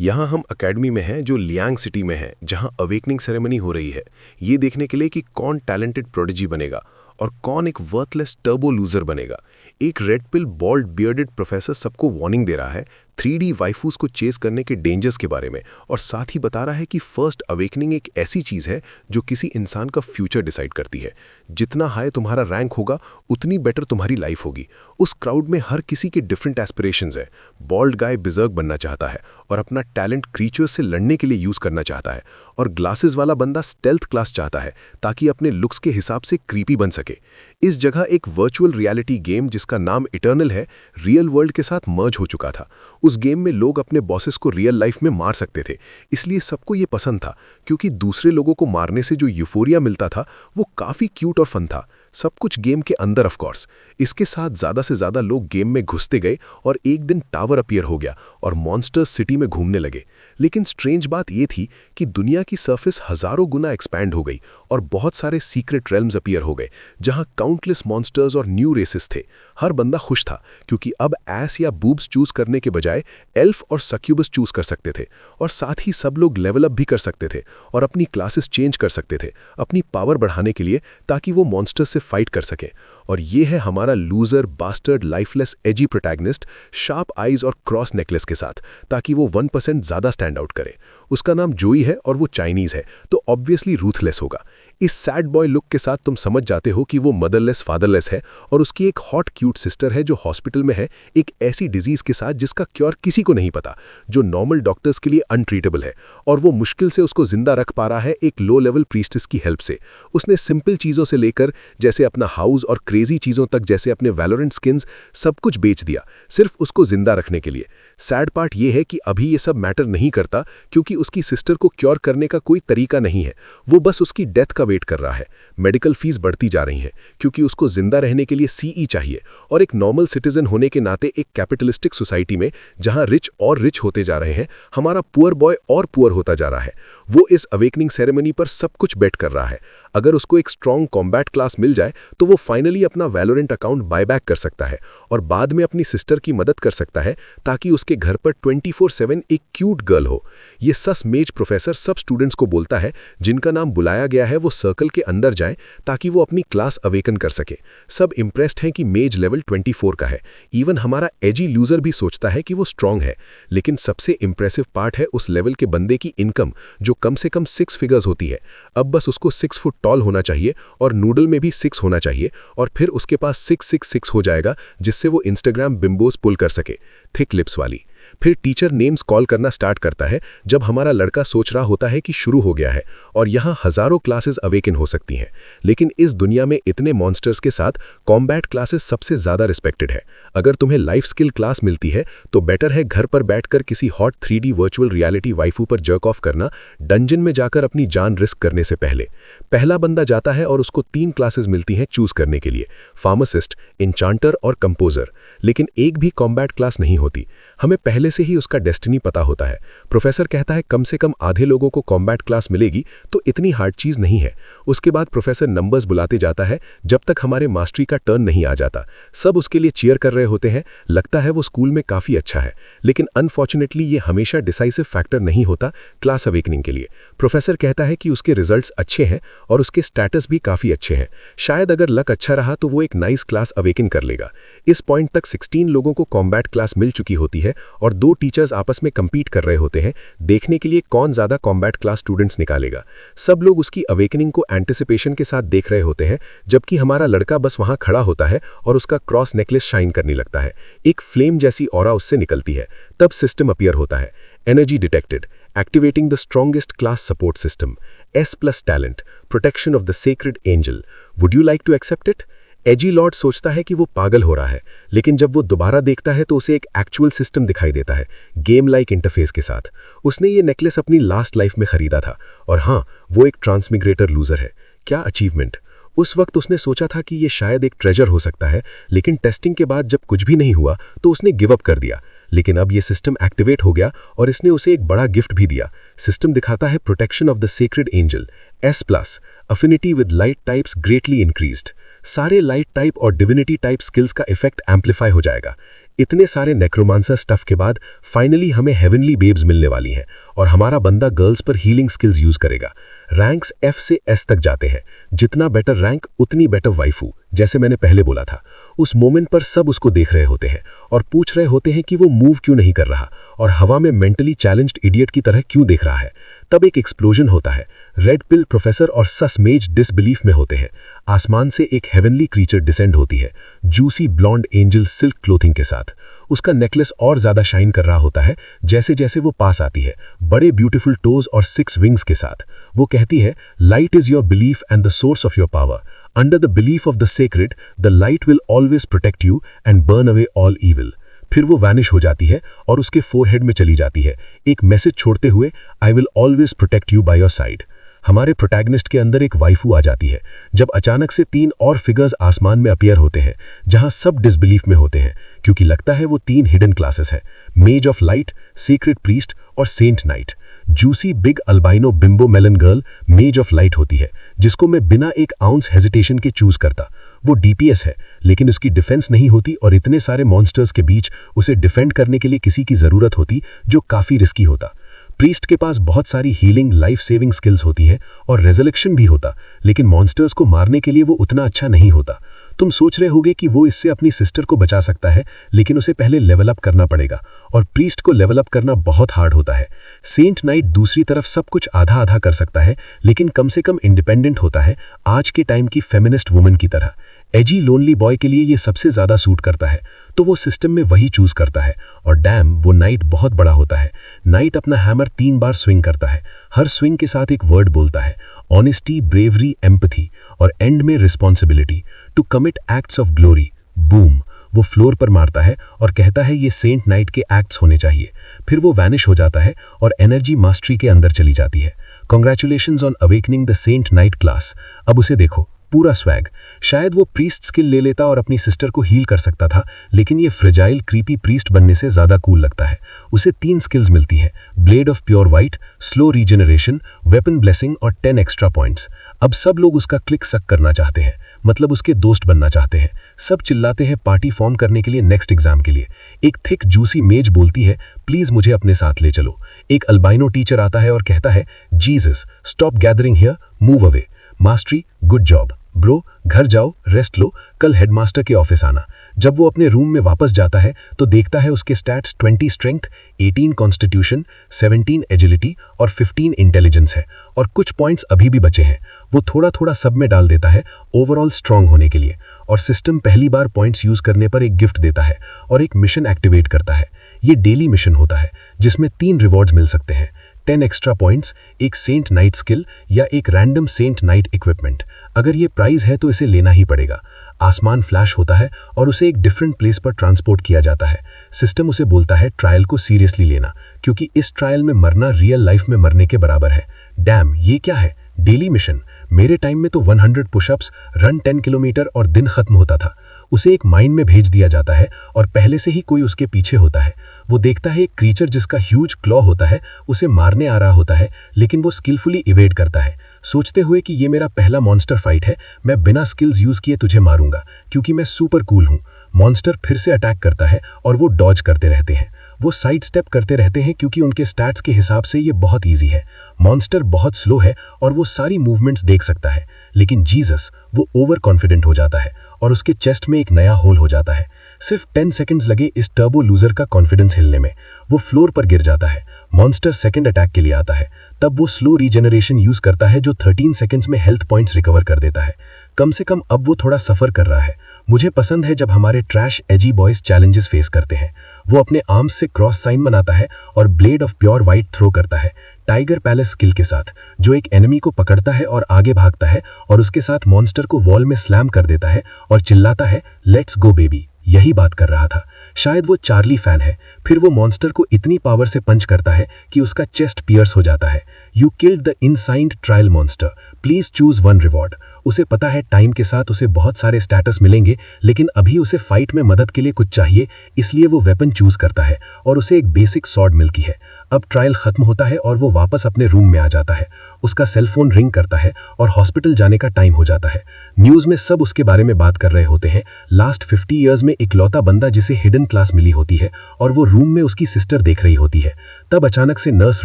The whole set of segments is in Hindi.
यहाँ हम एकेडमी में हैं जो लियांग सिटी में है, जहाँ अवेकनिंग सेरेमनी हो रही है। ये देखने के लिए कि कौन टैलेंटेड प्रोडिजी बनेगा और कौन एक वर्थलेस टर्बो लूजर बनेगा। एक red pill bald bearded professor सबको वार्निंग दे रहा है 3D वाइफूस को चेस करने के डेंजर्स के बारे में, और साथ ही बता रहा है कि फर्स्ट अवेकनिंग एक ऐसी चीज़ है जो किसी इंसान का फ्यूचर डिसाइड करती है। जितना हाई तुम्हारा रैंक होगा उतनी बेटर तुम्हारी लाइफ होगी। उस क्राउड में हर किसी के डिफरेंट एस्पिरेशंस है। बॉल्ड गाय बिजर्ग बनना चाहता है और अपना टैलेंट क्रीचर्स से लड़ने के लिए यूज़ करना चाहता है, और ग्लासेस वाला बंदा स्टेल्थ क्लास चाहता है ताकि अपने लुक्स के हिसाब से क्रीपी बन सके। इस जगह एक वर्चुअल रियलिटी गेम जिसका नाम इटर्नल है, रियल वर्ल्ड के साथ मर्ज हो चुका था। उस गेम में लोग अपने बॉसेस को रियल लाइफ में मार सकते थे, इसलिए सबको ये पसंद था, क्योंकि दूसरे लोगों को मारने से जो यूफोरिया मिलता था वो काफ़ी क्यूट और फन था। सब कुछ गेम के अंदर ऑफ कोर्स। इसके साथ ज़्यादा से ज़्यादा लोग गेम में घुसते गए और एक दिन टावर अपीयर हो गया और मॉन्स्टर्स सिटी में घूमने लगे। लेकिन स्ट्रेंज बात ये थी कि दुनिया की सरफेस हज़ारों गुना एक्सपैंड हो गई और बहुत सारे सीक्रेट रेल्म्स अपीयर हो गए, जहां काउंटलेस मॉन्स्टर्स और न्यू रेसेस थे। हर बंदा खुश था क्योंकि अब एस या बूब्स चूज करने के बजाय एल्फ और सक्यूबस चूज कर सकते थे, और साथ ही सब लोग लेवल अप भी कर सकते थे और अपनी क्लासेस चेंज कर सकते थे अपनी पावर बढ़ाने के लिए, ताकि वो मॉन्स्टर्स से फाइट कर सकें। और ये है हमारा लूजर बास्टर्ड लाइफलेस एजी प्रोटैगनिस्ट, शार्प आइज और क्रॉस नेकलेस के साथ, ताकि वो 1% ज़्यादा स्टैंड आउट करे। उसका नाम जोई है और वो चाइनीज़ है, तो ऑब्वियसली रूथलेस होगा। इस सैड बॉय लुक के साथ तुम समझ जाते हो कि वो मदरलेस फादरलेस है, और उसकी एक हॉट क्यूट सिस्टर है जो हॉस्पिटल में है एक ऐसी डिजीज़ के साथ जिसका क्योर किसी को नहीं पता, जो नॉर्मल डॉक्टर्स के लिए अनट्रीटेबल है, और वो मुश्किल से उसको जिंदा रख पा रहा है एक लो लेवल प्रीस्टिस की हेल्प से। उसने सिंपल चीज़ों से लेकर जैसे अपना हाउस और क्रेजी चीज़ों तक जैसे अपने वैलोरेंट स्किन्स सब कुछ बेच दिया सिर्फ उसको जिंदा रखने के लिए। सैड पार्ट ये है कि अभी ये सब मैटर नहीं करता, क्योंकि उसकी सिस्टर को क्योर करने का कोई तरीका नहीं है। वो बस उसकी डेथ का वेट कर रहा है। मेडिकल फीस बढ़ती जा रही हैं क्योंकि उसको जिंदा रहने के लिए सीई चाहिए, और एक नॉर्मल सिटीजन होने के नाते एक कैपिटलिस्टिक सोसाइटी में जहां रिच और रिच होते जा रहे हैं, हमारा पुअर बॉय और पुअर होता जा रहा है। वो इस अवेकनिंग सेरेमनी पर सब कुछ बेट कर रहा है। अगर उसको एक स्ट्रॉन्ग कॉम्बैट क्लास मिल जाए तो वो फाइनली अपना वैलोरेंट अकाउंट बायबैक कर सकता है और बाद में अपनी सिस्टर की मदद कर सकता है, ताकि उसके घर पर 24/7 एक क्यूट गर्ल हो। ये सस मेज प्रोफेसर सब स्टूडेंट्स को बोलता है जिनका नाम बुलाया गया है वो सर्कल के अंदर जाए ताकि वो अपनी क्लास अवेकन कर सके। सब इम्प्रेस्ड हैं कि मेज लेवल 24 का है। इवन हमारा एजी लूजर भी सोचता है कि वो स्ट्रॉन्ग है। लेकिन सबसे इंप्रेसिव पार्ट है उस लेवल के बंदे की इनकम, जो कम से कम 6 फिगर्स होती है। अब बस उसको 6 फुट टॉल होना चाहिए और नूडल में भी 6 होना चाहिए, और फिर उसके पास 666 हो जाएगा, जिससे वो इंस्टाग्राम बिम्बोस पुल कर सके, थिक लिप्स वाली। फिर टीचर नेम्स कॉल करना स्टार्ट करता है जब हमारा लड़का सोच रहा होता है कि शुरू हो गया है और यहाँ हजारों क्लासेस अवेकन हो सकती हैं। लेकिन इस दुनिया में इतने मॉन्स्टर्स के साथ कॉम्बैट क्लासेस सबसे ज़्यादा रिस्पेक्टेड है। अगर तुम्हें लाइफ स्किल क्लास मिलती है तो बेटर है घर पर बैठकर किसी hot 3D virtual reality waifu पर जर्क ऑफ करना, डंजन में जाकर अपनी जान रिस्क करने से पहले। पहला बंदा जाता है और उसको 3 क्लासेस मिलती हैं चूज करने के लिए, फार्मासिस्ट, इंचांटर और कंपोजर। लेकिन एक भी कॉम्बैट क्लास नहीं होती। हमें पहले से ही उसका डेस्टिनी पता होता है। प्रोफेसर कहता है कम से कम आधे लोगों को कॉम्बैट क्लास मिलेगी, तो इतनी हार्ड चीज़ नहीं है। उसके बाद प्रोफेसर नंबर्स बुलाते जाता है जब तक हमारे मास्टरी का टर्न नहीं आ जाता। सब उसके लिए चीयर कर रहे होते हैं, लगता है वो स्कूल में काफ़ी अच्छा है। लेकिन अनफॉर्चुनेटली ये हमेशा डिसाइसिव फैक्टर नहीं होता क्लास अवेकनिंग के लिए। प्रोफेसर कहता है कि उसके रिजल्ट्स अच्छे हैं और उसके स्टेटस भी काफ़ी अच्छे हैं। शायद अगर लक अच्छा रहा तो वो एक नाइस क्लास अवेकन कर लेगा। इस पॉइंट तक 16 लोगों को कॉम्बैट क्लास मिल चुकी होती है और 2 टीचर्स आपस में कम्पीट कर रहे होते हैं देखने के लिए कौन ज़्यादा कॉम्बैट क्लास स्टूडेंट्स निकालेगा। सब लोग उसकी अवेकनिंग को एंटिसिपेशन के साथ देख रहे होते हैं, जबकि हमारा लड़का बस वहाँ खड़ा होता है और उसका क्रॉस नेकलेस शाइन करने लगता है। एक फ्लेम जैसी ऑरा उससे निकलती है। तब सिस्टम अपीयर होता है, energy detected, activating the strongest class support system, S+ talent, protection of the sacred angel. Would you like to accept it? एजी लॉर्ड सोचता है कि वो पागल हो रहा है, लेकिन जब वो दोबारा देखता है तो उसे एक एक्चुअल सिस्टम दिखाई देता है, गेम लाइक इंटरफेस के साथ। उसने ये नेकलेस अपनी लास्ट लाइफ में खरीदा था, और हाँ, वो एक ट्रांसमिग्रेटर लूजर है। क्या अचीवमेंट! उस वक्त उसने सोचा था कि ये शायद एक ट्रेजर हो सकता है, लेकिन टेस्टिंग के बाद जब कुछ भी नहीं हुआ तो उसने गिव अप कर दिया। लेकिन अब ये सिस्टम एक्टिवेट हो गया और इसने उसे एक बड़ा गिफ्ट भी दिया। सिस्टम दिखाता है protection of the sacred angel, S+, affinity with light types greatly increased. सारे लाइट टाइप और डिविनिटी टाइप स्किल्स का इफेक्ट एम्पलीफाई हो जाएगा। इतने सारे नेक्रोमांसर स्टफ के बाद फाइनली हमें हेवनली बेब्स मिलने वाली हैं और हमारा बंदा गर्ल्स पर हीलिंग स्किल्स यूज करेगा। रैंक्स F से S तक जाते हैं, जितना बेटर रैंक उतनी बेटर वाइफू, जैसे मैंने पहले बोला था। उस मोमेंट पर सब उसको देख रहे होते हैं और पूछ रहे होते हैं कि वो मूव क्यों नहीं कर रहा और हवा में मेंटली चैलेंज्ड इडियट की तरह क्यों देख रहा है। तब एक एक्सप्लोजन होता है। रेड पिल प्रोफेसर और ससमेज डिसबिलीफ में होते हैं। आसमान से एक हेवनली क्रीचर डिसेंड होती है, juicy blonde angel silk clothing के साथ। उसका नेकलेस और ज्यादा शाइन कर रहा होता है जैसे जैसे वो पास आती है, बड़े ब्यूटीफुल टोज और 6 विंग्स के साथ। वो कहती है, light is your belief and the source of your power. Under the belief of the sacred the light will always protect you and burn away all evil. फिर वो वैनिश हो जाती है और उसके फोरहेड में चली जाती है, एक मैसेज छोड़ते हुए, I will always protect you by your side. हमारे प्रोटैगनिस्ट के अंदर एक वाइफू आ जाती है जब अचानक से 3 और फिगर्स आसमान में अपीयर होते हैं, जहां सब डिसबिलीफ में होते हैं, क्योंकि लगता है वो 3 हिडन क्लासेस हैं, mage of light, secret priest और saint knight. Juicy big albino bimbo melon girl mage of light होती है, जिसको मैं बिना एक आउंस हेजिटेशन के चूज करता। वो DPS है, लेकिन उसकी डिफेंस नहीं होती और इतने सारे मॉन्स्टर्स के बीच उसे डिफेंड करने के लिए किसी की जरूरत होती, जो काफी रिस्की होता। प्रीस्ट के पास बहुत सारी हीलिंग लाइफ सेविंग स्किल्स होती है और रेजरेक्शन भी होता, लेकिन मॉन्स्टर्स को मारने के लिए वो उतना अच्छा नहीं होता। तुम सोच रहे होगे कि वो इससे अपनी सिस्टर को बचा सकता है, लेकिन उसे पहले लेवल अप करना पड़ेगा और प्रीस्ट को लेवल अप करना बहुत हार्ड होता है। सेंट नाइट दूसरी तरफ सब कुछ आधा आधा कर सकता है, लेकिन कम से कम इंडिपेंडेंट होता है, आज के टाइम की फेमिनिस्ट वुमन की तरह। एजी लोनली बॉय के लिए ये सबसे ज्यादा सूट करता है, तो वो सिस्टम में वही चूज करता है। और डैम, वो नाइट बहुत बड़ा होता है। नाइट अपना हैमर 3 बार स्विंग करता है, हर स्विंग के साथ एक वर्ड बोलता है, ऑनेस्टी, ब्रेवरी, एम्पथी और एंड में responsibility to commit acts of glory. Boom, वो फ्लोर पर मारता है और कहता है ये सेंट नाइट के एक्ट्स होने चाहिए। फिर वो वैनिश हो जाता है और एनर्जी मास्टरी के अंदर चली जाती है। Congratulations on awakening the saint knight class. अब उसे देखो, पूरा स्वैग। शायद वो प्रीस्ट स्किल ले लेता और अपनी सिस्टर को हील कर सकता था, लेकिन ये फ्रेजाइल क्रीपी प्रीस्ट बनने से ज्यादा कूल लगता है। उसे 3 स्किल्स मिलती है, blade of pure white, slow regeneration, weapon blessing और 10 एक्स्ट्रा पॉइंट्स। अब सब लोग उसका क्लिक सक करना चाहते हैं, मतलब उसके दोस्त बनना चाहते हैं। सब चिल्लाते हैं पार्टी फॉर्म करने के लिए नेक्स्ट एग्जाम के लिए। एक थिक जूसी मेज बोलती है, प्लीज मुझे अपने साथ ले चलो। एक अल्बाइनो टीचर आता है और कहता है, Jesus stop gathering here, move away. Mastery, good job bro, घर जाओ, रेस्ट लो, कल हेडमास्टर के ऑफिस आना। जब वो अपने रूम में वापस जाता है तो देखता है उसके स्टैट्स 20 स्ट्रेंथ, 18 कॉन्स्टिट्यूशन, 17 एजिलिटी और 15 इंटेलिजेंस है, और कुछ पॉइंट्स अभी भी बचे हैं। वो थोड़ा थोड़ा सब में डाल देता है ओवरऑल स्ट्रांग होने के लिए, और सिस्टम पहली बार पॉइंट्स यूज करने पर एक गिफ्ट देता है और एक मिशन एक्टिवेट करता है। ये डेली मिशन होता है जिसमें 3 रिवॉर्ड्स मिल सकते हैं, 10 एक्स्ट्रा पॉइंट्स, एक सेंट नाइट स्किल या एक रैंडम सेंट नाइट इक्विपमेंट। अगर ये प्राइज है तो इसे लेना ही पड़ेगा। आसमान फ्लैश होता है और उसे एक डिफरेंट प्लेस पर ट्रांसपोर्ट किया जाता है। सिस्टम उसे बोलता है ट्रायल को सीरियसली लेना, क्योंकि इस ट्रायल में मरना रियल लाइफ में मरने के बराबर है। डैम, ये क्या है? Daily mission. मेरे टाइम में तो 100 पुशअप्स, रन 10 किलोमीटर और दिन खत्म होता था। उसे एक माइन में भेज दिया जाता है और पहले से ही कोई उसके पीछे होता है। वो देखता है एक क्रीचर जिसका ह्यूज क्लॉ होता है उसे मारने आ रहा होता है, लेकिन वो स्किलफुली इवेड करता है, सोचते हुए कि ये मेरा पहला मॉन्स्टर फाइट है, मैं बिना स्किल्स यूज किए तुझे मारूंगा क्योंकि मैं सुपर कूल हूँ। मॉन्स्टर फिर से अटैक करता है और वो डॉज करते रहते हैं। वो साइड स्टेप करते रहते हैं क्योंकि उनके स्टैट्स के हिसाब से ये बहुत ईजी है। मॉन्स्टर बहुत स्लो है और वो सारी मूवमेंट्स देख सकता है, लेकिन जीसस, वो ओवर कॉन्फिडेंट हो जाता है और उसके चेस्ट में एक नया होल हो जाता है। सिर्फ 10 सेकंड्स लगे इस टर्बो लूजर का कॉन्फिडेंस हिलने में। वो फ्लोर पर गिर जाता है। मॉन्स्टर सेकंड अटैक के लिए आता है, तब वो स्लो रीजनरेशन यूज करता है जो 13 सेकंड्स में हेल्थ पॉइंट्स रिकवर कर देता है। कम से कम अब वो थोड़ा सफर कर रहा है। मुझे पसंद है जब हमारे ट्रैश एजी बॉयज चैलेंजेस फेस करते हैं। वो अपने आर्म्स से क्रॉस साइन बनाता है और blade of pure white throw करता है, टाइगर पैलेस स्किल के साथ, जो एक एनिमी को पकड़ता है और आगे भागता है और उसके साथ मॉन्स्टर को वॉल में स्लैम कर देता है और चिल्लाता है, लेट्स गो बेबी। यही बात कर रहा था। शायद वो चार्ली फैन है। फिर वो मॉन्स्टर को इतनी पावर से पंच करता है कि उसका चेस्ट पियर्स हो जाता है। You killed the inside trial monster, please choose 1 reward. उसे पता है टाइम के साथ उसे बहुत सारे स्टेटस मिलेंगे, लेकिन अभी उसे फाइट में मदद के लिए कुछ चाहिए, इसलिए वो वेपन चूज करता है और उसे एक बेसिक सॉर्ड मिलती है। अब ट्रायल खत्म होता है और वो वापस अपने रूम में आ जाता है। उसका सेलफोन रिंग करता है और हॉस्पिटल जाने का टाइम हो जाता है। न्यूज में सब उसके बारे में बात कर रहे होते हैं। लास्ट 50 ईयर्स में इकलौता बंदा जिसे हिडन क्लास मिली होती है और वो रूम में उसकी सिस्टर देख रही होती है। तब अचानक से नर्स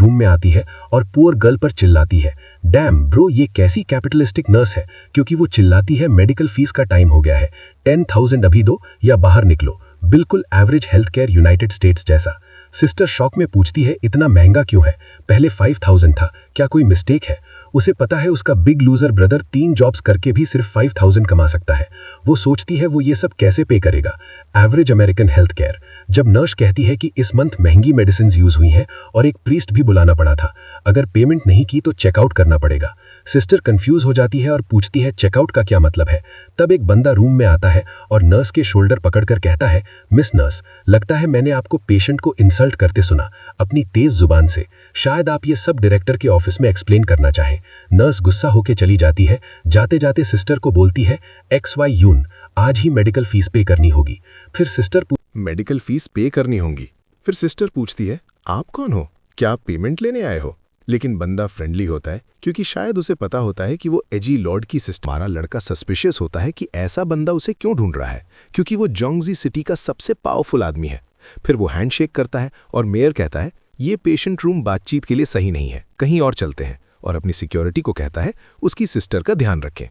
रूम में आती है और पुअर गर्ल पर चिल्लाती है, डैम ब्रो, ये कैसी कैपिटलिस्टिक नर्स है, क्योंकि वो चिल्लाती है मेडिकल फीस का टाइम हो गया है, 10,000 अभी दो या बाहर निकलो। बिल्कुल average health care United states जैसा। सिस्टर शॉक में पूछती है, इतना महंगा क्यों है? पहले 5,000 था, क्या कोई मिस्टेक है? उसे पता है उसका बिग लूजर ब्रदर 3 जॉब्स करके भी सिर्फ 5,000 कमा सकता है। वो सोचती है वो ये सब कैसे पे करेगा। Average American health care. जब नर्स कहती है कि इस मंथ महंगी मेडिसिन यूज हुई हैं और एक प्रीस्ट भी बुलाना पड़ा था, अगर पेमेंट नहीं की तो चेकआउट करना पड़ेगा। सिस्टर कंफ्यूज हो जाती है और पूछती है चेकआउट का क्या मतलब है। तब एक बंदा रूम में आता है और नर्स के शोल्डर पकड़कर कहता है, मिस नर्स, लगता है मैंने आपको पेशेंट को इंसल्ट करते सुना अपनी तेज जुबान से। शायद आप ये सब डायरेक्टर के ऑफिस में एक्सप्लेन करना चाहें। नर्स गुस्सा होकर चली जाती है। जाते जाते सिस्टर को बोलती है, XY यून, आज ही मेडिकल फीस पे करनी होगी। फिर सिस्टर मेडिकल फीस पे करनी होगी। फिर सिस्टर पूछती है, आप कौन हो? क्या आप पेमेंट लेने आए हो? लेकिन बंदा फ्रेंडली होता है क्योंकि शायद उसे पता होता है कि वो एजी लॉर्ड की सिस्टर। हमारा लड़का सस्पिशियस होता है कि ऐसा बंदा उसे क्यों ढूंढ रहा है, क्योंकि वो जोंगजी सिटी का सबसे पावरफुल आदमी है। फिर वो हैंडशेक करता है और मेयर कहता है, ये पेशेंट रूम बातचीत के लिए सही नहीं है, कहीं और चलते हैं, और अपनी सिक्योरिटी को कहता है उसकी सिस्टर का ध्यान रखें।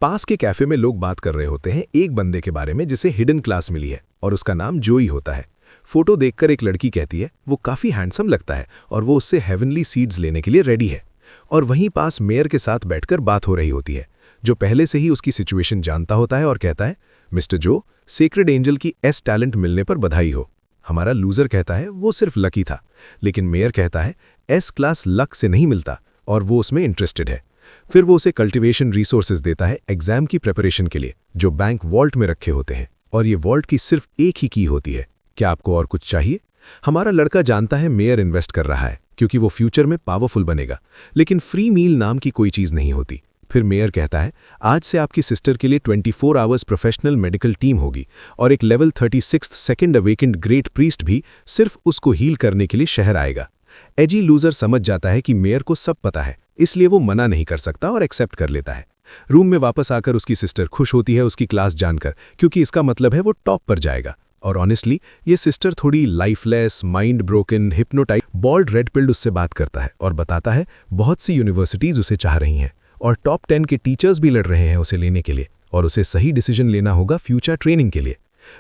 पास के कैफे में लोग बात कर रहे होते हैं एक बंदे के बारे में जिसे हिडन क्लास मिली है और उसका नाम जोई होता है। फोटो देखकर एक लड़की कहती है वो काफी हैंडसम लगता है और वो उससे हेवनली सीड्स लेने के लिए रेडी है। और वहीं पास मेयर के साथ बैठकर बात हो रही होती है, जो पहले से ही उसकी सिचुएशन जानता होता है और कहता है, मिस्टर जो, सेक्रेड एंजल की एस टैलेंट मिलने पर बधाई हो। हमारा लूजर कहता है वो सिर्फ लकी था, लेकिन मेयर कहता है एस क्लास लक से नहीं मिलता और वो उसमें इंटरेस्टेड है। फिर वो उसे कल्टीवेशन रिसोर्सेज देता है एग्जाम की प्रिपरेशन के लिए, जो बैंक वॉल्ट में रखे होते हैं, और ये वॉल्ट की सिर्फ एक ही की होती है। क्या आपको और कुछ चाहिए? हमारा लड़का जानता है मेयर इन्वेस्ट कर रहा है क्योंकि वो फ्यूचर में पावरफुल बनेगा, लेकिन फ्री मील नाम की कोई चीज नहीं होती। फिर मेयर कहता है, आज से आपकी सिस्टर के लिए 24 आवर्स प्रोफेशनल मेडिकल टीम होगी और एक level 36 second awakened great priest भी सिर्फ उसको हील करने के लिए शहर आएगा। एजी लूजर समझ जाता है कि मेयर को सब पता है, इसलिए वो मना नहीं कर सकता और एक्सेप्ट कर लेता है। रूम में वापस आकर उसकी सिस्टर खुश होती है उसकी क्लास जानकर, क्योंकि इसका मतलब है वो टॉप पर जाएगा। और ऑनेस्टली ये सिस्टर थोड़ी lifeless, mind broken, hypnotize, bald red pilled उससे बात करता है और बताता है बहुत सी यूनिवर्सिटीज उसे चाह रही हैं और टॉप 10 के टीचर्स भी लड़ रहे हैं उसे लेने के लिए, और उसे सही डिसीजन लेना होगा फ्यूचर ट्रेनिंग के लिए।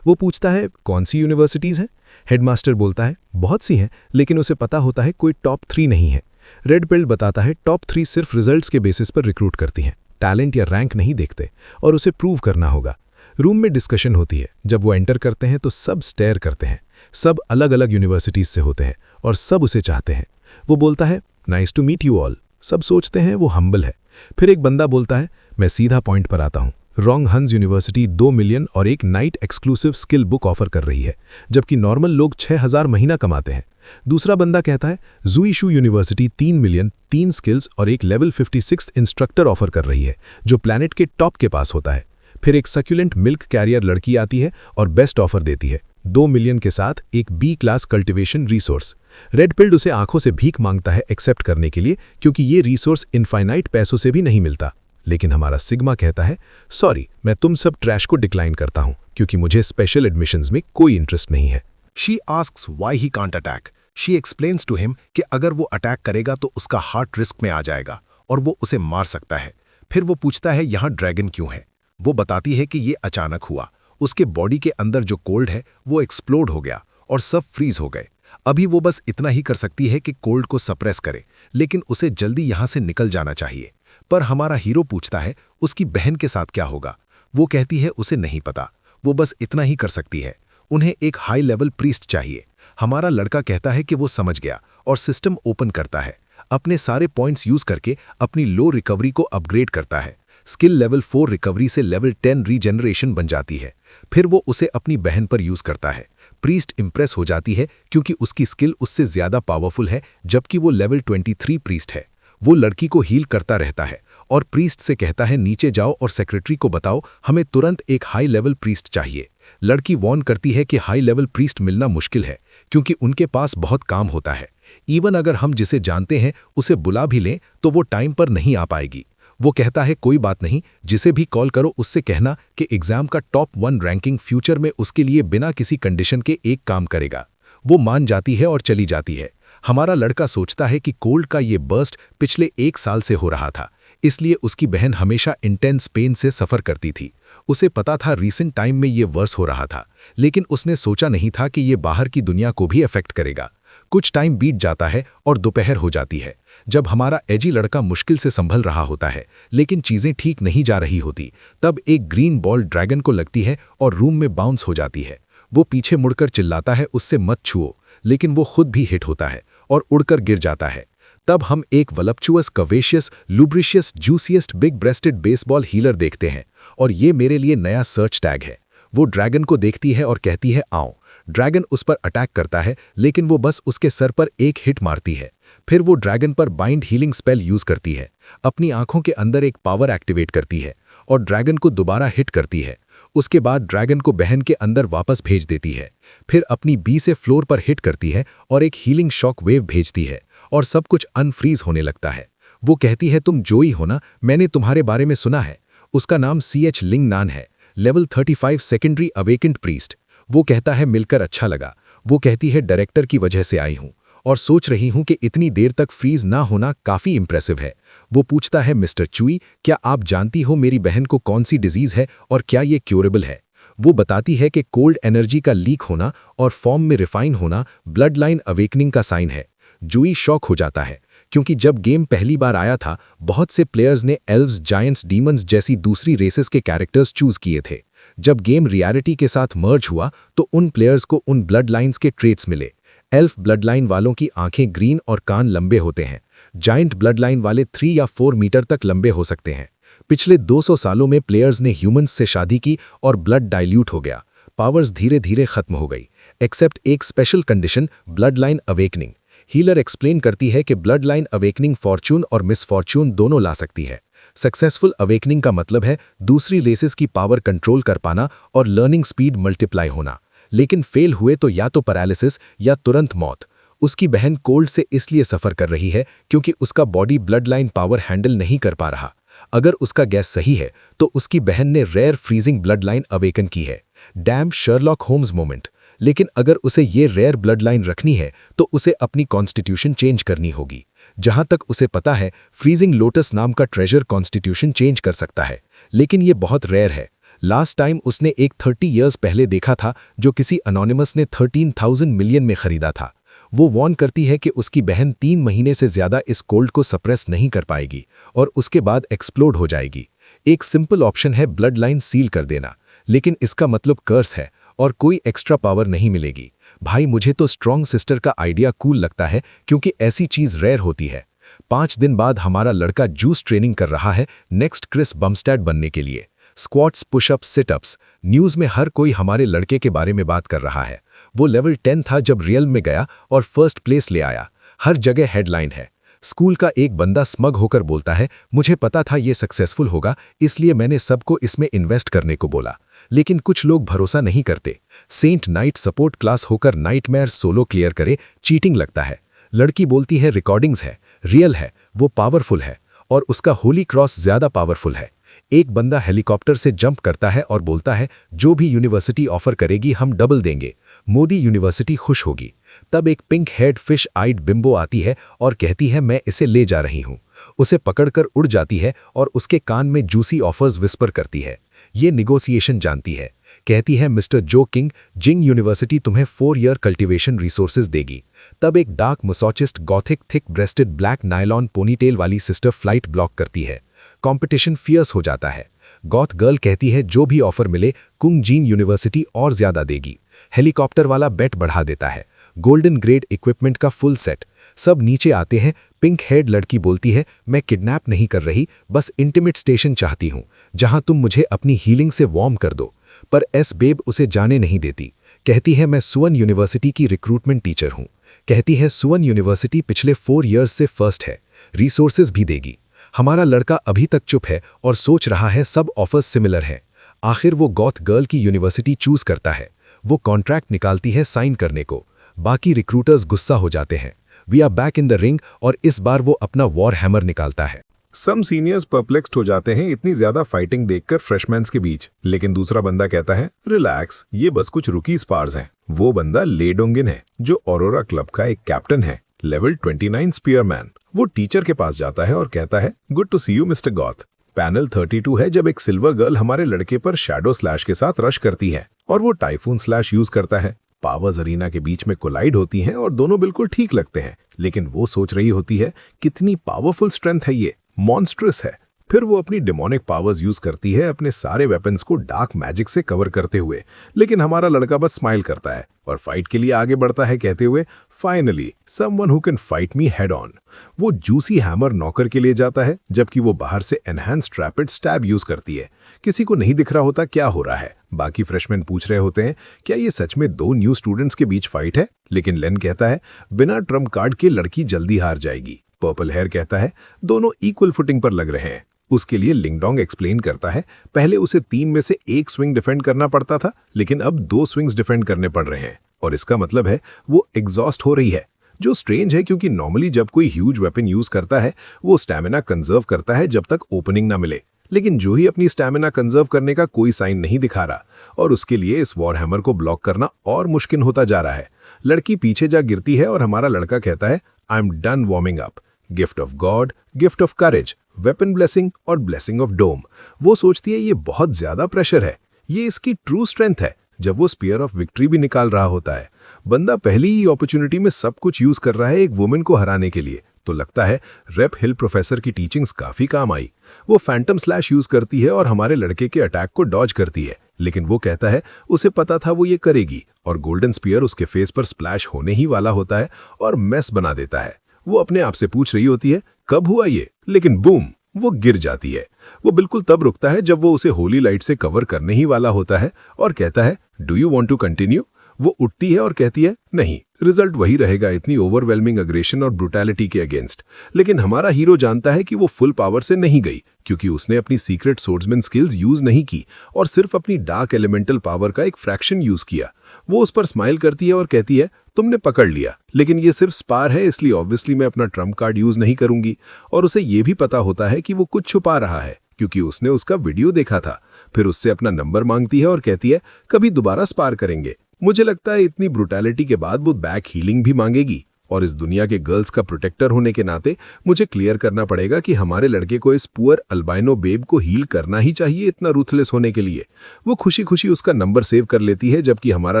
वो पूछता है कौन सी यूनिवर्सिटीज़ हैं? हेडमास्टर बोलता है बहुत सी हैं, लेकिन उसे पता होता है कोई टॉप 3 नहीं है। रेड पिल्ड बताता है टॉप 3 सिर्फ रिजल्ट्स के बेसिस पर रिक्रूट करती हैं, टैलेंट या रैंक नहीं देखते, और उसे प्रूव करना होगा। रूम में डिस्कशन होती है। जब वो एंटर करते हैं तो सब स्टेयर करते हैं। सब अलग अलग यूनिवर्सिटीज से होते हैं और सब उसे चाहते हैं। वो बोलता है nice to meet you all. सब सोचते हैं वो हम्बल है। फिर एक बंदा बोलता है मैं सीधा पॉइंट पर आता हूँ। रॉन्ग हंस यूनिवर्सिटी 2 मिलियन और एक night exclusive skill book offer कर रही है, जबकि नॉर्मल लोग 6,000 महीना कमाते हैं। दूसरा बंदा कहता है जुईशू यूनिवर्सिटी 3 मिलियन, 3 स्किल्स और एक लेवल 56 इंस्ट्रक्टर ऑफर कर रही है, जो प्लैनेट के टॉप के पास होता है। फिर एक सक्यूलेंट मिल्क कैरियर लड़की आती है और बेस्ट ऑफर देती है, 2 मिलियन के साथ एक B class cultivation resource. Red pilled उसे आंखों से भीख मांगता है एक्सेप्ट करने के लिए, क्योंकि ये रिसोर्स इनफाइनाइट पैसों से भी नहीं मिलता। लेकिन हमारा सिग्मा कहता है सॉरी, मैं तुम सब ट्रैश को डिक्लाइन करता हूं, क्योंकि मुझे स्पेशल एडमिशंस में कोई इंटरेस्ट नहीं है। She asks why he can't attack. She explains to him कि अगर वो अटैक करेगा तो उसका हार्ट रिस्क में आ जाएगा और वो उसे मार सकता है। फिर वो पूछता है यहाँ ड्रैगन क्यों है। वो बताती है कि ये अचानक हुआ, उसके बॉडी के अंदर जो कोल्ड है वो एक्सप्लोड हो गया और सब फ्रीज हो गए। अभी वो बस इतना ही कर सकती है कि कोल्ड को सप्रेस करे, लेकिन उसे जल्दी यहाँ से निकल जाना चाहिए। पर हमारा हीरो पूछता है उसकी बहन के साथ क्या होगा। वो कहती है उसे नहीं पता, वो बस इतना ही कर सकती है। उन्हें एक हाई लेवल प्रीस्ट चाहिए। हमारा लड़का कहता है कि वो समझ गया और सिस्टम ओपन करता है। अपने सारे पॉइंट्स यूज करके अपनी लो रिकवरी को अपग्रेड करता है। स्किल लेवल 4 रिकवरी से लेवल 10 रीजनरेशन बन जाती है। फिर वो उसे अपनी बहन पर यूज करता है। प्रीस्ट इंप्रेस हो जाती है क्योंकि उसकी स्किल उससे ज्यादा पावरफुल है, जबकि वो लेवल 23 प्रीस्ट है। वो लड़की को हील करता रहता है और प्रीस्ट से कहता है नीचे जाओ और सेक्रेटरी को बताओ हमें तुरंत एक हाई लेवल प्रीस्ट चाहिए। लड़की वॉर्न करती है कि हाई लेवल प्रीस्ट मिलना मुश्किल है क्योंकि उनके पास बहुत काम होता है। इवन अगर हम जिसे जानते हैं उसे बुला भी लें तो वो टाइम पर नहीं आ पाएगी। वो कहता है कोई बात नहीं, जिसे भी कॉल करो उससे कहना कि एग्जाम का टॉप 1 रैंकिंग फ्यूचर में उसके लिए बिना किसी कंडीशन के एक काम करेगा। वो मान जाती है और चली जाती है। हमारा लड़का सोचता है कि कोल्ड का ये बर्स्ट पिछले 1 साल से हो रहा था, इसलिए उसकी बहन हमेशा इंटेंस पेन से सफ़र करती थी। उसे पता था रीसेंट टाइम में ये वर्स हो रहा था, लेकिन उसने सोचा नहीं था कि ये बाहर की दुनिया को भी अफेक्ट करेगा। कुछ टाइम बीत जाता है और दोपहर हो जाती है। जब हमारा एजी लड़का मुश्किल से संभल रहा होता है लेकिन चीज़ें ठीक नहीं जा रही होती, तब एक ग्रीन बॉल ड्रैगन को लगती है और रूम में बाउंस हो जाती है। वो पीछे मुड़कर चिल्लाता है उससे मत छुओ, लेकिन वो खुद भी हिट होता है और उड़कर गिर जाता है। तब हम एक वलप्चुअस कवेशियस लुब्रिशियस जूसियस्ट बिग ब्रेस्टेड बेसबॉल हीलर देखते हैं और ये मेरे लिए नया सर्च टैग है। वो ड्रैगन को देखती है और कहती है आओ। ड्रैगन उस पर अटैक करता है लेकिन वो बस उसके सर पर एक हिट मारती है। फिर वो ड्रैगन पर बाइंड हीलिंग स्पेल यूज करती है, अपनी आंखों के अंदर एक पावर एक्टिवेट करती है और ड्रैगन को दोबारा हिट करती है। उसके बाद ड्रैगन को बहन के अंदर वापस भेज देती है। फिर अपनी बी से फ्लोर पर हिट करती है और एक हीलिंग शॉक वेव भेजती है और सब कुछ अनफ्रीज होने लगता है। वो कहती है तुम जोई हो ना, मैंने तुम्हारे बारे में सुना है। उसका नाम CH लिंग नान है, लेवल 35 सेकेंडरी अवेकेंड प्रीस्ट। वो कहता है मिलकर अच्छा लगा। वो कहती है डायरेक्टर की वजह से आई हूँ और सोच रही हूँ कि इतनी देर तक फ्रीज ना होना काफ़ी इंप्रेसिव है। वो पूछता है मिस्टर चुई, क्या आप जानती हो मेरी बहन को कौन सी डिजीज़ है और क्या ये क्योरेबल है? वो बताती है कि कोल्ड एनर्जी का लीक होना और फॉर्म में रिफाइन होना ब्लड लाइन अवेकनिंग का साइन है। जूई शॉक हो जाता है क्योंकि जब गेम पहली बार आया था बहुत से प्लेयर्स ने एल्व्स, जायंट्स, डीमंस जैसी दूसरी रेसेस के कैरेक्टर्स चूज किए थे। जब गेम रियलिटी के साथ मर्ज हुआ तो उन प्लेयर्स को उन ब्लड लाइन्स के ट्रेट्स मिले। एल्फ ब्लड लाइन वालों की आंखें ग्रीन और कान लंबे होते हैं। जायंट ब्लड लाइन वाले 3 या 4 मीटर तक लंबे हो सकते हैं। पिछले 200 सालों में प्लेयर्स ने ह्यूमंस से शादी की और ब्लड डाइल्यूट हो गया। पावर्स धीरे धीरे खत्म हो गई, एक्सेप्ट एक special condition, blood line awakening. Healer explain करती है कि ब्लड लाइन अवेकनिंग फॉर्चून और मिसफॉर्चून दोनों ला सकती है। सक्सेसफुल अवेकनिंग का मतलब है दूसरी रेसेस की पावर कंट्रोल कर पाना और लर्निंग स्पीड मल्टीप्लाई होना, लेकिन फेल हुए तो या तो पैरालिसिस या तुरंत मौत। उसकी बहन कोल्ड से इसलिए सफ़र कर रही है क्योंकि उसका body blood line power handle नहीं कर पा रहा। अगर उसका गैस सही है तो उसकी बहन ने rare freezing blood line awaken की है, डैम शर्लॉक होम्स मोमेंट। लेकिन अगर उसे ये रेयर ब्लड लाइन रखनी है तो उसे अपनी कॉन्स्टिट्यूशन चेंज करनी होगी। जहां तक उसे पता है फ्रीजिंग लोटस नाम का ट्रेजर कॉन्स्टिट्यूशन चेंज कर सकता है, लेकिन ये बहुत रेयर है। लास्ट टाइम उसने एक 30 इयर्स पहले देखा था जो किसी अनोनिमस ने 13,000 मिलियन में खरीदा था। वो वॉर्न करती है कि उसकी बहन 3 महीने से ज्यादा इस कोल्ड को सप्रेस नहीं कर पाएगी और उसके बाद एक्सप्लोड हो जाएगी। एक सिंपल ऑप्शन है ब्लड लाइन सील कर देना, लेकिन इसका मतलब कर्स है और कोई एक्स्ट्रा पावर नहीं मिलेगी। भाई मुझे तो स्ट्रॉन्ग सिस्टर का आइडिया कूल लगता है क्योंकि ऐसी चीज रेयर होती है। 5 दिन बाद हमारा लड़का जूस ट्रेनिंग कर रहा है नेक्स्ट क्रिस बमस्टैड बनने के लिए। Squats, pushups, sit-ups. न्यूज़ में हर कोई हमारे लड़के के बारे में बात कर रहा है। वो लेवल 10 था जब रियल में गया और फर्स्ट प्लेस ले आया। हर जगह हेडलाइन है। स्कूल का एक बंदा स्मग होकर बोलता है मुझे पता था ये सक्सेसफुल होगा, इसलिए मैंने सबको इसमें इन्वेस्ट करने को बोला। लेकिन कुछ लोग भरोसा नहीं करते। सेंट नाइट सपोर्ट क्लास होकर नाइटमेयर सोलो क्लियर करे, चीटिंग लगता है। लड़की बोलती है रिकॉर्डिंग्स है, रियल है, वो पावरफुल है और उसका होली क्रॉस ज्यादा पावरफुल है। एक बंदा हेलीकॉप्टर से जंप करता है और बोलता है जो भी यूनिवर्सिटी ऑफर करेगी हम डबल देंगे, मोदी यूनिवर्सिटी खुश होगी। तब एक पिंक हेड फिश आइड बिम्बो आती है और कहती है मैं इसे ले जा रही हूँ। उसे पकड़कर उड़ जाती है और उसके कान में जूसी ऑफर्स विस्पर करती है। ये निगोसिएशन जानती है। कहती है मिस्टर जो किंग, जिंग यूनिवर्सिटी तुम्हें 4 ईयर कल्टीवेशन रिसोर्सेज देगी। तब एक dark masochist gothic thick breasted black nylon ponytail वाली सिस्टर फ्लाइट ब्लॉक करती है। कंपटीशन फियर्स हो जाता है। गॉथ गर्ल कहती है जो भी ऑफर मिले कुंग जीन यूनिवर्सिटी और ज्यादा देगी। हेलीकॉप्टर वाला बेट बढ़ा देता है। गोल्डन ग्रेड इक्विपमेंट का फुल सेट। सब नीचे आते हैं। पिंक हेड लड़की बोलती है मैं किडनैप नहीं कर रही, बस इंटीमेट स्टेशन चाहती हूँ जहां तुम मुझे अपनी हीलिंग से वार्म कर दो। पर एस बेब उसे जाने नहीं देती। कहती है मैं सुवन यूनिवर्सिटी की रिक्रूटमेंट टीचर हूँ। कहती है सुवन यूनिवर्सिटी पिछले 4 ईयर्स से फर्स्ट है, रिसोर्सेज भी देगी। हमारा लड़का अभी तक चुप है और सोच रहा है सब ऑफर्स सिमिलर हैं। आखिर वो गॉथ गर्ल की यूनिवर्सिटी चूज करता है। वो कॉन्ट्रैक्ट निकालती है साइन करने को। बाकी रिक्रूटर्स गुस्सा हो जाते हैं। We are back in the ring और इस बार वो अपना वॉर हैमर निकालता है। सम सीनियर्स परप्लेक्स्ड हो जाते हैं इतनी ज्यादा फाइटिंग देखकर फ्रेशमैन्स के बीच, लेकिन दूसरा बंदा कहता है रिलैक्स, ये बस कुछ रुकी स्पार्स हैं। वो बंदा ले डोंगिन है जो ऑरोरा क्लब का एक कैप्टन है, लेवल 29 स्पीयरमैन। वो टीचर के पास जाता है और कहता है good to see you mister Goth. Panel 32 है जब एक सिल्वर गर्ल हमारे लड़के पर शैडो स्लैश के साथ रश करती है और वो टाइफून स्लैश यूज करता है। पावर्स अरीना के बीच में कोलाइड होती हैं और दोनों बिल्कुल ठीक लगते हैं, लेकिन वो सोच रही होती है कितनी पावरफुल स्ट्रेंथ है, ये मॉन्स्ट्रस है। फिर वो अपनी डिमोनिक पावर्स यूज करती है अपने सारे वेपन्स को डार्क मैजिक से कवर करते हुए, लेकिन हमारा लड़का बस स्माइल करता है और फाइट के लिए आगे बढ़ता है कहते हुए finally someone who can fight me head on. वो जूसी हैमर नॉकर के लिए जाता है जबकि वो बाहर से एनहांस्ड रैपिड स्टैब यूज करती है। किसी को नहीं दिख रहा होता क्या हो रहा है। बाकी फ्रेशमैन पूछ रहे होते हैं क्या ये सच में दो न्यू स्टूडेंट्स के बीच फाइट है, लेकिन लेन कहता है बिना ट्रम्प कार्ड के लड़की जल्दी हार जाएगी। पर्पल हेयर कहता है दोनों इक्वल फुटिंग पर लग रहे हैं। उसके लिए लिंगडोंग एक्सप्लेन करता है पहले उसे 3 में से 1 स्विंग डिफेंड करना पड़ता था, लेकिन अब 2 स्विंग्स डिफेंड करने पड़ रहे हैं और इसका मतलब है वो एग्जॉस्ट हो रही है, जो स्ट्रेंज है क्योंकि नॉर्मली जब कोई ह्यूज वेपन यूज करता है वो स्टैमिना कंजर्व करता है जब तक ओपनिंग ना मिले, लेकिन जो ही अपनी स्टैमिना कंजर्व करने का कोई साइन नहीं दिखा रहा और उसके लिए इस वॉर हैमर को ब्लॉक करना और मुश्किल होता जा रहा है। लड़की पीछे जा गिरती है और हमारा लड़का कहता है I am done warming up. Gift of God, gift of courage, weapon blessing और ब्लेसिंग ऑफ डोम। वो सोचती है ये बहुत ज्यादा प्रेशर है, ये इसकी ट्रू स्ट्रेंथ है जब वो स्पीयर ऑफ विक्ट्री भी निकाल रहा होता है। बंदा पहली ही अपॉर्चुनिटी में सब कुछ यूज कर रहा है एक वुमेन को हराने के लिए, तो लगता है रेप हिल प्रोफेसर की टीचिंग्स काफी काम आई। वो फैंटम स्लैश यूज करती है और हमारे लड़के के अटैक को डॉज करती है, लेकिन वो कहता है उसे पता था वो ये करेगी और गोल्डन स्पीयर उसके फेस पर स्प्लैश होने ही वाला होता है और मेस बना देता है। वो अपने आप से पूछ रही होती है कब हुआ ये, लेकिन बूम वो गिर जाती है। वो बिल्कुल तब रुकता है जब वो उसे होली लाइट से कवर करने ही वाला होता है और कहता है do you want to continue. वो उठती है और कहती है नहीं, रिजल्ट वही रहेगा इतनी ओवरवेलमिंग अग्रेशन और ब्रूटैलिटी के अगेंस्ट। लेकिन हमारा हीरो जानता है कि वो फुल पावर से नहीं गई क्योंकि उसने अपनी सीक्रेट सोर्समैन स्किल्स यूज नहीं की और सिर्फ अपनी डार्क एलिमेंटल पावर का एक फ्रैक्शन यूज किया। वो उस पर स्माइल करती है और कहती है तुमने पकड़ लिया, लेकिन ये सिर्फ स्पार है इसलिए ऑब्वियसली मैं अपना ट्रम्प कार्ड यूज नहीं करूंगी। और उसे ये भी पता होता है कि वो कुछ छुपा रहा है क्योंकि उसने उसका वीडियो देखा था। फिर उससे अपना नंबर मांगती है और कहती है कभी दोबारा स्पार करेंगे। मुझे लगता है इतनी ब्रूटैलिटी के बाद वो बैक हीलिंग भी मांगेगी और इस दुनिया के गर्ल्स का प्रोटेक्टर होने के नाते मुझे क्लियर करना पड़ेगा कि हमारे लड़के को इस पुअर अल्बाइनो बेब को हील करना ही चाहिए इतना रूथलेस होने के लिए। वो खुशी खुशी उसका नंबर सेव कर लेती है जबकि हमारा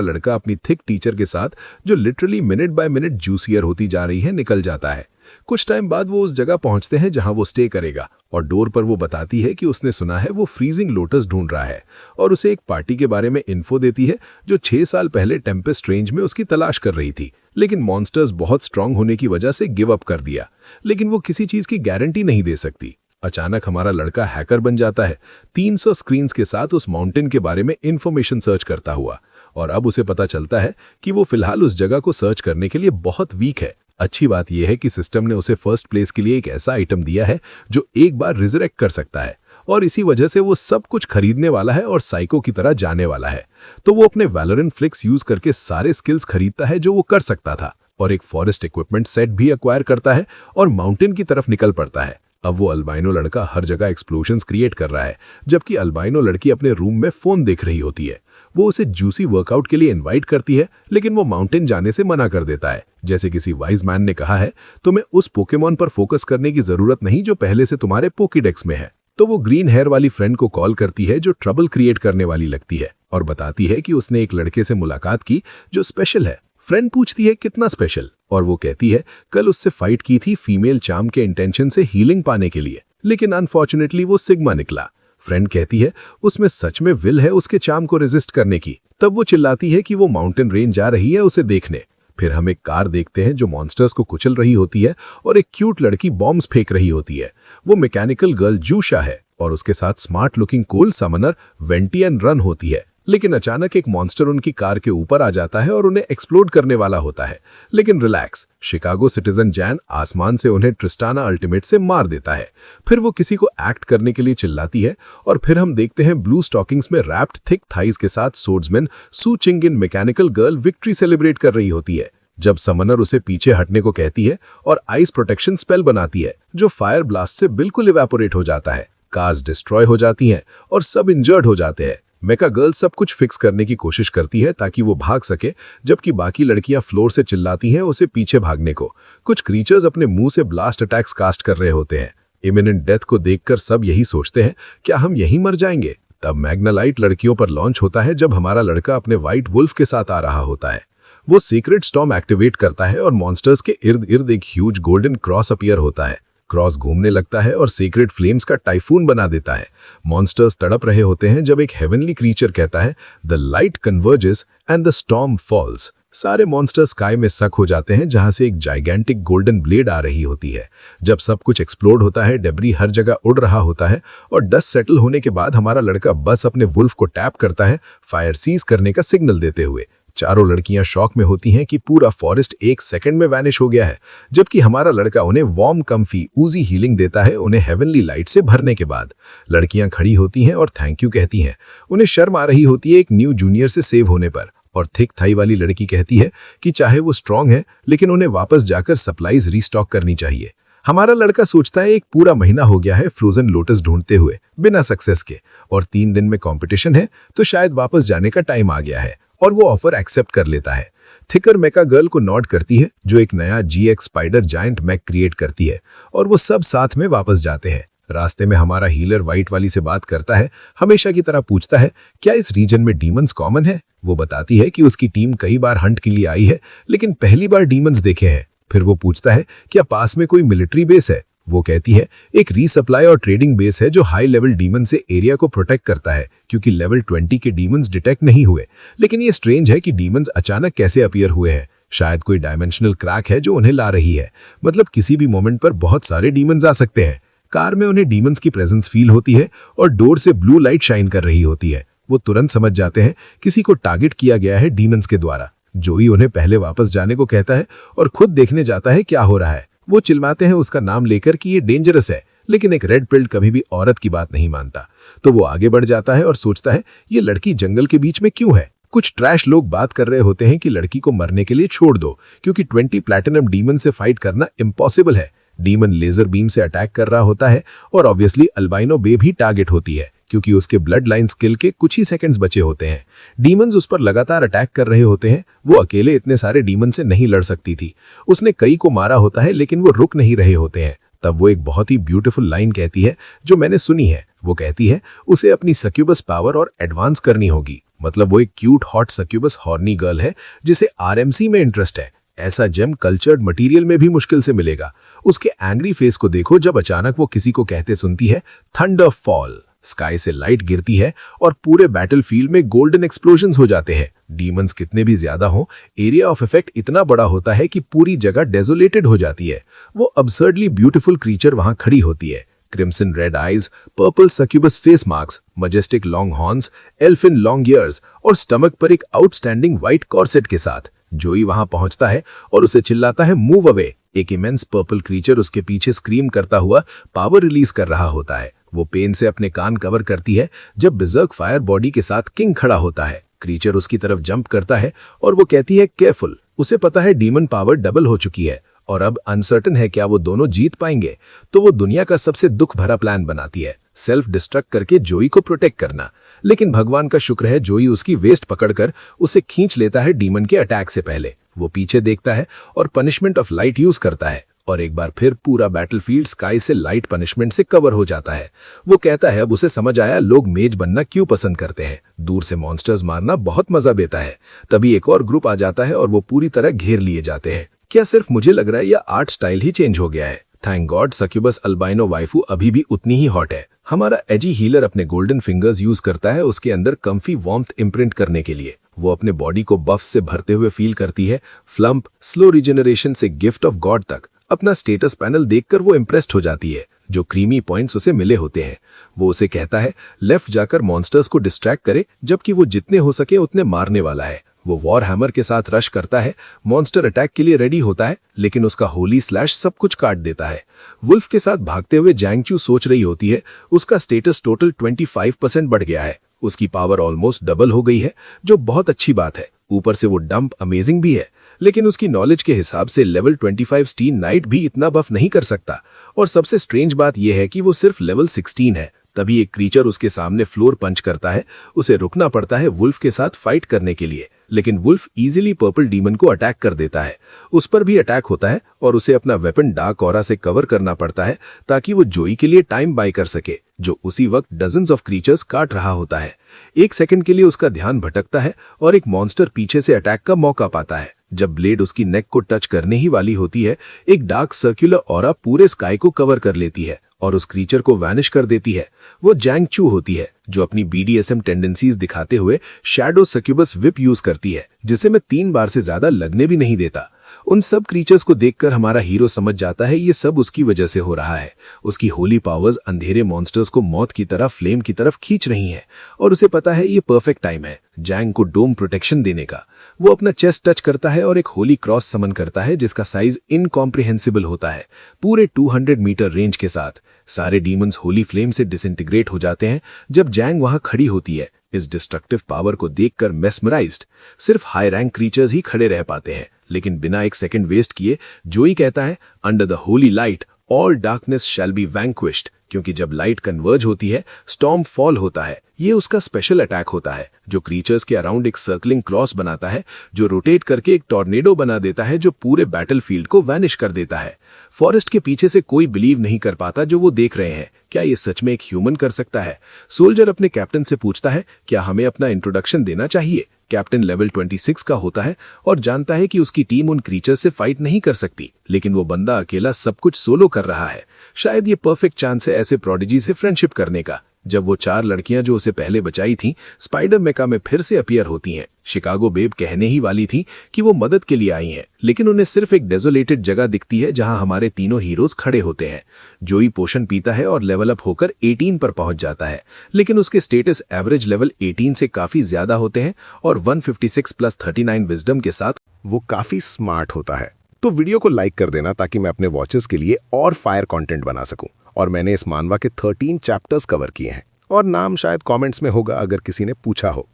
लड़का अपनी थिक टीचर के साथ, जो literally minute by minute juicier होती जा रही है, निकल जाता है। कुछ टाइम बाद वो उस जगह पहुंचते हैं जहां वो स्टे करेगा और डोर पर वो बताती है कि उसने सुना है वो फ्रीजिंग लोटस ढूंढ रहा है और उसे एक पार्टी के बारे में इन्फो देती है जो 6 साल पहले टेम्पेस्ट रेंज में उसकी तलाश कर रही थी, लेकिन मॉन्स्टर्स बहुत स्ट्रांग होने की वजह से गिव अप कर दिया। लेकिन वो किसी चीज की गारंटी नहीं दे सकती। अचानक हमारा लड़का हैकर बन जाता है 300 स्क्रीन्स के साथ उस माउंटेन के बारे में इंफॉर्मेशन सर्च करता हुआ, और अब उसे पता चलता है कि वो फिलहाल उस जगह को सर्च करने के लिए बहुत वीक है। अच्छी बात यह है कि सिस्टम ने उसे फर्स्ट प्लेस के लिए एक ऐसा आइटम दिया है जो एक बार रिजरेक्ट कर सकता है और इसी वजह से वो सब कुछ खरीदने वाला है और साइको की तरह जाने वाला है। तो वो अपने वैलोरेंट फ्लिक्स यूज करके सारे स्किल्स खरीदता है जो वो कर सकता था और एक फॉरेस्ट इक्विपमेंट सेट भी एक्वायर करता है और माउंटेन की तरफ निकल पड़ता है। अब वो अल्बाइनो लड़का हर जगह एक्सप्लोजन्स क्रिएट कर रहा है जबकि अल्बाइनो लड़की अपने रूम में फोन देख रही होती है। वो उसे जूसी वर्कआउट के लिए इनवाइट करती है, लेकिन वो माउंटेन जाने से मना कर देता है। जैसे किसी वाइज मैन ने कहा है, तुम्हें उस पोकेमॉन पर फोकस करने की जरूरत नहीं जो पहले से तुम्हारे पोकेडेक्स में है। तो वो ग्रीन हेयर वाली फ्रेंड को कॉल करती है जो ट्रबल क्रिएट करने वाली लगती है और बताती है कि उसने एक लड़के से मुलाकात की जो स्पेशल है। फ्रेंड पूछती है कितना स्पेशल, और वो कहती है कल उससे फाइट की थी फीमेल चार्म के इंटेंशन से हीलिंग पाने के लिए, लेकिन अनफॉर्चुनेटली वो सिग्मा निकला। फ्रेंड कहती है उसमें सच में विल है उसके चार्म को रेजिस्ट करने की। तब वो चिल्लाती है कि वो माउंटेन रेंज जा रही है उसे देखने। फिर हम एक कार देखते हैं जो मॉन्स्टर्स को कुचल रही होती है और एक क्यूट लड़की बॉम्ब्स फेंक रही होती है। वो मैकेनिकल गर्ल जूशा है और उसके साथ स्मार्ट लुकिंग कोल समनर वेंटियन रन होती है, लेकिन अचानक एक मॉन्स्टर उनकी कार के ऊपर आ जाता है और उन्हें एक्सप्लोड करने वाला होता है। लेकिन रिलैक्स, शिकागो सिटीजन जैन आसमान से उन्हें ट्रिस्टाना अल्टीमेट से मार देता है। फिर वो किसी को एक्ट करने के लिए चिल्लाती है और फिर हम देखते हैं ब्लू स्टॉकिंग्स में रैप्ड थिक थाइज के साथ सोर्ड्समैन सू चिंगिन मैकेनिकल गर्ल विक्ट्री सेलिब्रेट कर रही होती है, जब समनर उसे पीछे हटने को कहती है और आइस प्रोटेक्शन स्पेल बनाती है जो फायर ब्लास्ट से बिल्कुल इवेपोरेट हो जाता है। कार्स डिस्ट्रॉय हो जाती हैं और सब इंजर्ड हो जाते हैं। मेका गर्ल सब कुछ फिक्स करने की कोशिश करती है ताकि वो भाग सके, जबकि बाकी लड़कियां फ्लोर से चिल्लाती हैं उसे पीछे भागने को। कुछ क्रीचर्स अपने मुंह से ब्लास्ट अटैक्स कास्ट कर रहे होते हैं। इमिनेंट डेथ को देखकर सब यही सोचते हैं, क्या हम यहीं मर जाएंगे? तब मैग्नालाइट लड़कियों पर लॉन्च होता है जब हमारा लड़का अपने व्हाइट वुल्फ के साथ आ रहा होता है। वो सीक्रेट स्टॉर्म एक्टिवेट करता है और मॉन्स्टर्स के इर्द गिर्द एक ह्यूज गोल्डन क्रॉस अपीयर होता है। क्रॉस घूमने लगता है और सीक्रेट फ्लेम्स का टाइफून बना देता है। मॉन्स्टर्स तड़प रहे होते हैं जब एक हेवनली क्रीचर कहता है, the light converges and the storm falls. सारे मॉन्स्टर्स स्काई में सक हो जाते हैं जहां से एक जाइगेंटिक गोल्डन ब्लेड आ रही होती है। जब सब कुछ एक्सप्लोड होता है, डेब्री हर जगह उड़ रहा होता है और डस्ट सेटल होने के बाद हमारा लड़का बस अपने वुल्फ को टैप करता है, फायर सीज करने का सिग्नल देते हुए। चारों लड़कियां शॉक में होती हैं कि पूरा फॉरेस्ट एक सेकंड में वैनिश हो गया है, जबकि हमारा लड़का उन्हें वार्म कम्फी ऊजी हीलिंग देता है उन्हें हेवनली लाइट से भरने के बाद। लड़कियां खड़ी होती हैं और थैंक यू कहती हैं। उन्हें शर्म आ रही होती है एक न्यू जूनियर से सेव होने पर, और थिक थाई वाली लड़की कहती है कि चाहे वो स्ट्रांग है लेकिन उन्हें वापस जाकर सप्लाईज रीस्टॉक करनी चाहिए। हमारा लड़का सोचता है एक पूरा महीना हो गया है फ्रोजन लोटस ढूंढते हुए बिना सक्सेस के, और 3 दिन में कंपटीशन है तो शायद वापस जाने का टाइम आ गया है, और वो ऑफर एक्सेप्ट कर लेता है। थिकर मेका गर्ल को नॉट करती है जो एक नया GX spider giant mech create करती है, और वो सब साथ में वापस जाते हैं। रास्ते में हमारा हीलर व्हाइट वाली से बात करता है, हमेशा की तरह पूछता है क्या इस रीजन में डीमंस कॉमन है। वो बताती है कि उसकी टीम कई बार हंट के लिए आई है लेकिन पहली बार डीमंस देखे हैं। फिर वो पूछता है क्या पास में कोई मिलिट्री बेस है। वो कहती है एक रीसप्लाई और ट्रेडिंग बेस है जो हाई लेवल डीमन से एरिया को प्रोटेक्ट करता है, क्योंकि लेवल 20 के डीमंस डिटेक्ट नहीं हुए। लेकिन ये स्ट्रेंज है कि डीमंस अचानक कैसे अपीयर हुए हैं। शायद कोई डायमेंशनल क्रैक है जो उन्हें ला रही है, मतलब किसी भी मोमेंट पर बहुत सारे डीमंस आ सकते हैं। कार में उन्हें डीमंस की प्रेजेंस फील होती है और डोर से ब्लू लाइट शाइन कर रही होती है। वो तुरंत समझ जाते हैं किसी को टारगेट किया गया है डीमंस के द्वारा। जोई उन्हें पहले वापस जाने को कहता है और खुद देखने जाता है क्या हो रहा है। वो चिल्लाते हैं उसका नाम लेकर कि ये डेंजरस है, लेकिन एक रेड पिल्ड कभी भी औरत की बात नहीं मानता। तो वो आगे बढ़ जाता है और सोचता है ये लड़की जंगल के बीच में क्यों है। कुछ ट्रैश लोग बात कर रहे होते हैं कि लड़की को मरने के लिए छोड़ दो, क्योंकि 20 प्लैटिनम डीमन से फाइट करना इम्पॉसिबल है। डीमन लेजर बीम से अटैक कर रहा होता है और ऑब्वियसली अल्बाइनो बे भी टारगेट होती है, क्योंकि उसके ब्लड लाइन स्किल के कुछ ही सेकंड्स बचे होते हैं। डीमंस उस पर लगातार अटैक कर रहे होते हैं। वो अकेले इतने सारे डीमन से नहीं लड़ सकती थी। उसने कई को मारा होता है लेकिन वो रुक नहीं रहे होते हैं। तब वो एक बहुत ही ब्यूटीफुल लाइन कहती है जो मैंने सुनी है। वो कहती है उसे अपनी सक्यूबस पावर और एडवांस करनी होगी। मतलब वो एक cute hot succubus horny girl है जिसे RMC में इंटरेस्ट है। ऐसा जेम कल्चर्ड मटेरियल में भी मुश्किल से मिलेगा। उसके एंग्री फेस को देखो जब अचानक वो किसी को कहते सुनती है थंडर फॉल। स्काई से लाइट गिरती है और पूरे बैटलफील्ड में गोल्डन एक्सप्लोजन्स हो जाते हैं। डीमंस कितने भी ज्यादा हों, एरिया ऑफ इफेक्ट इतना बड़ा होता है कि पूरी जगह डेजोलेटेड हो जाती है। वो अब्सर्डली ब्यूटीफुल क्रीचर वहां खड़ी होती है, crimson red eyes, purple succubus face marks, majestic long horns, elfin long ears और स्टमक पर एक आउटस्टैंडिंग व्हाइट कॉर्सेट के साथ। जोई वहां पहुंचता है और उसे चिल्लाता है मूव अवे। एक इमेंस पर्पल क्रीचर उसके पीछे स्क्रीम करता हुआ पावर रिलीज कर रहा होता है। वो पेन से अपने कान कवर करती है जब बिजर्क फायर बॉडी के साथ किंग खड़ा होता है। क्रीचर उसकी तरफ जंप करता है और वो कहती है केयरफुल। उसे पता है डीमन पावर डबल हो चुकी है और अब अनसर्टन है क्या वो दोनों जीत पाएंगे। तो वो दुनिया का सबसे दुख भरा प्लान बनाती है, सेल्फ डिस्ट्रक्ट करके जोई को प्रोटेक्ट करना। लेकिन भगवान का शुक्र है जोई उसकी वेस्ट पकड़कर उसे खींच लेता है डीमन के अटैक से पहले। वो पीछे देखता है और पनिशमेंट ऑफ लाइट यूज करता है और एक बार फिर पूरा बैटलफील्ड स्काई से लाइट पनिशमेंट से कवर हो जाता है। वो कहता है अब उसे समझ आया लोग मेज बनना क्यों पसंद करते हैं, दूर से मॉन्स्टर्स मारना बहुत मजा देता है। तभी एक और ग्रुप आ जाता है और वो पूरी तरह घेर लिए जाते हैं। क्या सिर्फ मुझे लग रहा है या आर्ट स्टाइल ही चेंज हो गया है? Thank God succubus albino waifu अभी भी उतनी ही हॉट है। हमारा एजी हीलर अपने गोल्डन फिंगर्स यूज करता है उसके अंदर कंफी वार्मथ इम्प्रिंट करने के लिए। वो अपने बॉडी को बफ से भरते हुए फील करती है, फ्लम्प, स्लो रिजेनरेशन से गिफ्ट ऑफ गॉड तक। अपना स्टेटस पैनल देखकर वो इम्प्रेस्ड हो जाती है। जो क्रीमी पॉइंट्स उसे मिले होते हैं। वो उसे कहता है लेफ्ट जाकर मॉन्स्टर्स को डिस्ट्रैक्ट करे, जबकि वो जितने हो सके उतने मारने वाला है। वो वॉर हैमर के साथ रश करता है, मॉन्स्टर अटैक के लिए रेडी होता है, लेकिन उसका होली स्लैश सब कुछ काट देता है। वुल्फ के साथ भागते हुए जैंग चू सोच रही होती है उसका स्टेटस टोटल 25% बढ़ गया है, उसकी पावर ऑलमोस्ट डबल हो गई है, जो बहुत अच्छी बात है। ऊपर से वो डंप अमेजिंग भी है, लेकिन उसकी नॉलेज के हिसाब से लेवल 25 स्टीन नाइट भी इतना बफ नहीं कर सकता। और सबसे स्ट्रेंज बात यह है कि वो सिर्फ लेवल 16 है। तभी एक क्रीचर उसके सामने फ्लोर पंच करता है, उसे रुकना पड़ता है वुल्फ के साथ फाइट करने के लिए, लेकिन वुल्फ इजीली पर्पल डीमन को अटैक कर देता है। उस पर भी अटैक होता है और उसे अपना वेपन डार्क ऑरा से कवर करना पड़ता है ताकि वो जोई के लिए टाइम बाय कर सके, जो उसी वक्त डजन्स ऑफ क्रीचर्स काट रहा होता है। एक सेकंड के लिए उसका ध्यान भटकता है और एक मॉन्स्टर पीछे से अटैक का मौका पाता है। जब ब्लेड उसकी नेक को टच करने ही वाली होती है, एक डार्क सर्कुलर ऑरा पूरे स्काई को कवर कर लेती है और उस क्रीचर को वैनिश कर देती है। वो जैंग चू होती है, जो अपनी BDSM टेंडेंसीज दिखाते हुए शैडो सक्यूबस विप यूज करती है, जिसे मैं 3 बार से ज्यादा लगने भी नहीं देता। उन सब क्रीचर्स को देखकर हमारा हीरो समझ जाता है ये सब उसकी वजह से हो रहा है। उसकी होली पावर्स अंधेरे मॉन्स्टर्स को मौत की तरह फ्लेम की तरफ खींच रही हैं और उसे पता है ये परफेक्ट टाइम है जैंग को डोम प्रोटेक्शन देने का। वो अपना चेस्ट टच करता है और एक होली क्रॉस समन करता है जिसका साइज इनकॉम्प्रिहेंसिबल होता है, पूरे 200 मीटर रेंज के साथ। सारे डीमंस होली फ्लेम से डिसइंटीग्रेट हो जाते हैं जब जैंग वहां खड़ी होती है। इस डिस्ट्रक्टिव पावर को देखकर मेस्मराइज्ड सिर्फ हाई रैंक क्रीचर्स ही खड़े रह पाते हैं, लेकिन बिना एक सेकंड वेस्ट किए जोई कहता है under the holy light all darkness shall be vanquished, क्योंकि जब लाइट कन्वर्ज होती है स्टॉर्म फॉल होता है। ये उसका स्पेशल अटैक होता है जो क्रीचर्स के अराउंड एक सर्कलिंग क्लॉस बनाता है, जो रोटेट करके एक टॉर्नेडो बना देता है जो पूरे बैटलफील्ड को वैनिश कर देता है। फॉरेस्ट के पीछे से कोई बिलीव नहीं कर पाता जो वो देख रहे हैं, क्या ये सच में एक ह्यूमन कर सकता है? सोल्जर अपने कैप्टन से पूछता है क्या हमें अपना इंट्रोडक्शन देना चाहिए। कैप्टन लेवल 26 का होता है और जानता है कि उसकी टीम उन क्रीचर से फाइट नहीं कर सकती, लेकिन वो बंदा अकेला सब कुछ सोलो कर रहा है। शायद ये परफेक्ट चांस है ऐसे प्रोडिजी से फ्रेंडशिप करने का। जब वो 4 लड़कियां जो उसे पहले बचाई थीं स्पाइडर मेका में फिर से अपीयर होती हैं, शिकागो बेब कहने ही वाली थी कि वो मदद के लिए आई हैं, लेकिन उन्हें सिर्फ एक डेजोलेटेड जगह दिखती है जहां हमारे तीनों हीरोज खड़े होते हैं। जोई पोशन पीता है और लेवल अप होकर 18 पर पहुंच जाता है, लेकिन उसके स्टेटस एवरेज लेवल 18 से काफी ज्यादा होते हैं और 156 + 39 विजडम के साथ वो काफी स्मार्ट होता है। तो वीडियो को लाइक कर देना ताकि मैं अपने वॉचेस के लिए और फायर कंटेंट बना सकूं। और मैंने इस मानवा के 13 चैप्टर्स कवर किए हैं और नाम शायद कमेंट्स में होगा अगर किसी ने पूछा हो।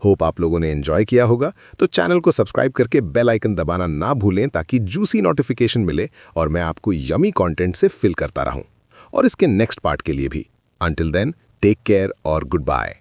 होप आप लोगों ने एंजॉय किया होगा। तो चैनल को सब्सक्राइब करके बेल आइकन दबाना ना भूलें ताकि जूसी नोटिफिकेशन मिले और मैं आपको यमी कंटेंट से फिल करता रहूं। और इसके नेक्स्ट पार्ट के लिए भी। अंटिल देन टेक केयर और गुड बाय।